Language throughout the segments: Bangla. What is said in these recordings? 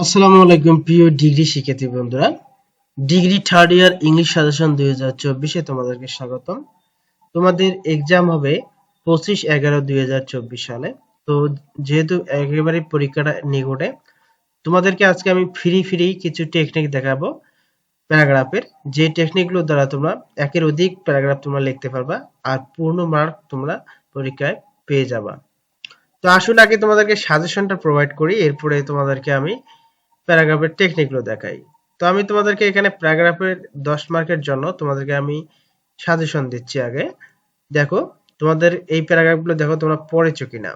আসসালামু আলাইকুম প্রিয় ডিগ্রি শিক্ষার্থী বন্ধুরা। Degree third year English suggestion 2024 তোমাদেরকে স্বাগতম। তোমাদের এক্সাম হবে 25/11/2024 সালে। তো যেহেতু একেবারে পরীক্ষাটা নিকটে, তোমাদেরকে আজকে আমি ফ্রি কিছু টেকনিক দেখাবো প্যারাগ্রাফের, যে টেকনিকগুলো দ্বারা তোমরা একের অধিক প্যারাগ্রাফ তোমরা লিখতে পারবা আর পূর্ণ মার্ক তোমরা পরীক্ষায় পেয়ে যাবা। তো আসুন আগে তোমাদেরকে সাজেশনটা প্রোভাইড করি, এরপরে তোমাদেরকে আমি প্যারাগ্রাফের টেকনিকগুলো দেখাই। তো আমি তোমাদেরকে এখানে প্যারাগ্রাফের 10 মার্কের জন্য তোমাদেরকে আমি সাজেশন দিচ্ছি। আগে দেখো, তোমাদের এই প্যারাগ্রাফগুলো দেখো তোমরা পড়েছো কিনা।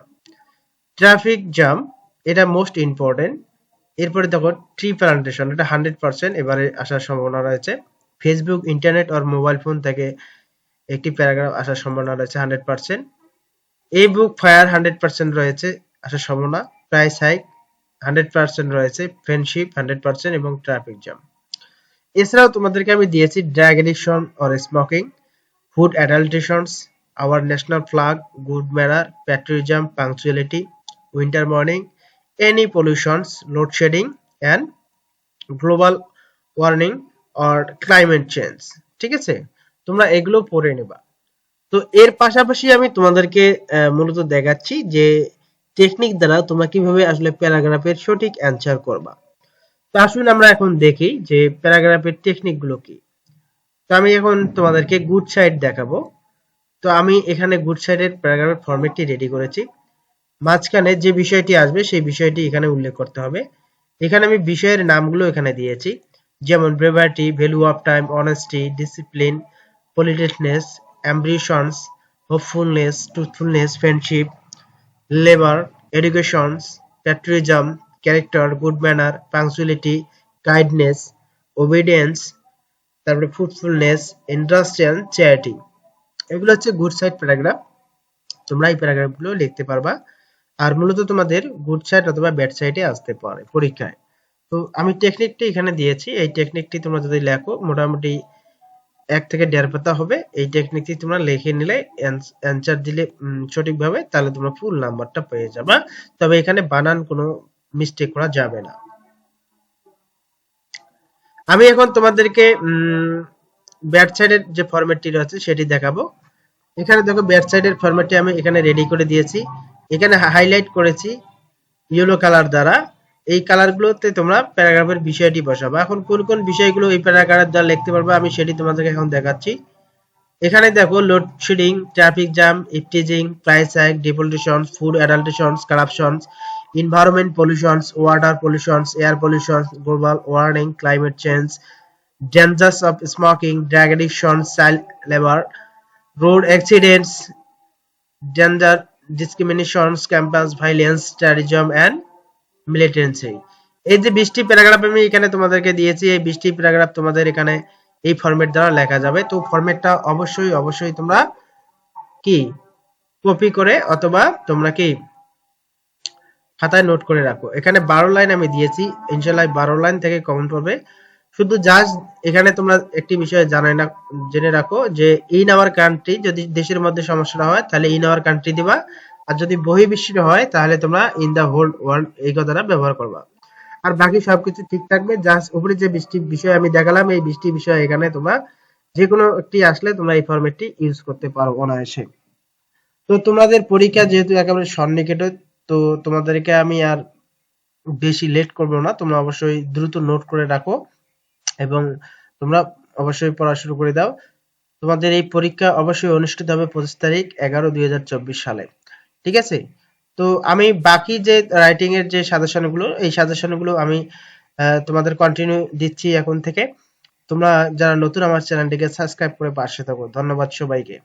ট্রাফিক জ্যাম, এটা মোস্ট ইম্পর্টেন্ট। এরপরে দেখো ট্রি প্লান্টেশন, এটা 100% এবারে আসার সম্ভাবনা রয়েছে। ফেসবুক, ইন্টারনেট আর মোবাইল ফোন থেকে একটি প্যারাগ্রাফ আসার সম্ভাবনা রয়েছে 100%। এই বুক ফায়ার 100% রয়েছে আসার সম্ভাবনা। প্রাইস হাইক 100% রয়েছে, ফ্রেন্ডশিপ 100% এবং ট্রাফিক জ্যাম। এছাড়াও তোমাদেরকে আমি দিয়েছি drug addiction or smoking, food adulterations, our national flag, good manner, patriotism, punctuality, winter morning, any pollutions, load shedding and global warming or climate change. ঠিক আছে, তোমরা এগুলো পড়ে নেবা। তো এর পাশাপাশি আমি তোমাদেরকে মূলত দেখাচ্ছি যে টেকনিক দ্বারা তোমরা কিভাবে আসলে প্যারাগ্রাফের সঠিক অ্যান্সার করবা। তো আসুন আমরা এখন দেখি যে প্যারাগ্রাফের টেকনিক গুলো কি। তো আমি এখন তোমাদেরকে গুড সাইড দেখাবো। তো আমি এখানে গুড সাইডের প্যারাগ্রাফের ফরম্যাটটি রেডি করেছি। মাঝখানে যে বিষয়টি আসবে সেই বিষয়টি এখানে উল্লেখ করতে হবে। এখানে আমি বিষয়ের নামগুলো এখানে দিয়েছি, যেমন bravery, value of time, honesty, discipline, politeness, ambitions, hopefulness, truthfulness, friendship, labour, educations, patriotism, character, good manner, punctuality, kindness, obedience, তারপরে ফ্রুটফুলনেস, ইন্ডাস্ট্রিয়াল, চ্যারিটি। এগুলো হচ্ছে গুড সাইড প্যারাগ্রাফ। তোমরা এই প্যারাগ্রাফগুলো লিখতে পারবা। আর মূলত তোমাদের গুড সাইড অথবা ব্যাড সাইডে আসতে পারে পরীক্ষায়। তো আমি টেকনিকটি এখানে দিয়েছি, এই টেকনিকটি তোমরা যদি লেখো মোটামুটি 1 থেকে 1.5 পাতা হবে। এই টেকনিকটি তোমরা লিখে নিলে, অ্যান্সার দিলে সঠিকভাবে, তাহলে তোমরা ফুল নাম্বারটা পেয়ে যাবা। তবে এখানে বানান কোনো মিস্টেক করা যাবে না। আমি এখন তোমাদেরকে ব্যাড সাইডের যে ফরম্যাটটি রয়েছে সেটি দেখাবো। এখানে দেখো ব্যাড সাইডের ফরম্যাটটি আমি এখানে রেডি করে দিয়েছি। এখানে হাইলাইট করেছি ইয়েলো কালার দ্বারা। এই কালারগুলোতে তোমরা প্যারাগ্রাফের বিষয়টি বসাবা। এখন কোন কোন বিষয়গুলো এই প্যারাগ্রাফের দ্বারা লিখতে পারবে আমি সেটি তোমাদেরকে এখন দেখাচ্ছি। এখানে দেখো load shedding, traffic jam, eve teasing, price hike, depollution, food adulterations, corruptions, environment pollutions, water pollutions, air pollutions, global warming, climate change, dangers of smoking, drug addiction, child labor, road accidents, gender discriminations, campus violence, terrorism and militancy। এই যে 20টি প্যারাগ্রাফ আমি এখানে তোমাদেরকে দিয়েছি, এই 20টি প্যারাগ্রাফ তোমাদের এখানে এই ফরম্যাট দ্বারা লেখা যাবে। তো ফরম্যাটটা অবশ্যই তোমরা কি কপি করে অথবা তোমরা কি খাতায় নোট করে রাখো। এখানে 12 লাইন আমি দিয়েছি, ইনশাআল্লাহ 12 লাইন থেকে কমন পড়বে। শুধু জাস্ট এখানে তোমরা একটি বিষয় জেনে রাখো যে ইন আওয়ার কান্ট্রি, যদি দেশের মধ্যে সমস্যা হয় তাহলে ইন আওয়ার কান্ট্রি দিবা, আর যদি বহির্বিশ্বে হয় তাহলে তোমরা ইন দা হোল ওয়ার্ল্ড এই কথাটা ব্যবহার করবা। আর বাকি সবকিছু ঠিক থাকবে। জাস্ট উপরে যে 20টি বিষয় আমি দেখালাম, এই 20টি বিষয় এখানে তোমরা যে কোনো একটি আসলে তোমরা এই ফরম্যাটটি ইউজ করতে পারো অনায়াসে। তো তোমাদের পরীক্ষা যেহেতু একেবারে সন্নিকটে, তো তোমাদেরকে আমি আর বেশি লেট করব না। তোমরা অবশ্যই দ্রুত নোট করে রাখো এবং তোমরা অবশ্যই পড়া শুরু করে দাও। তোমাদের এই পরীক্ষা অবশ্যই অনুষ্ঠিত হবে 25 তারিখ 11/2024 সালে। ঠিক আছে, তো আমি বাকি যে রাইটিং এর যে সাজেশনগুলো, এই সাজেশনগুলো আমি তোমাদের কন্টিনিউ দিচ্ছি এখন থেকে। তোমরা যারা নতুন আমার চ্যানেলটিকে সাবস্ক্রাইব করে পাশে থাকো। ধন্যবাদ সবাইকে।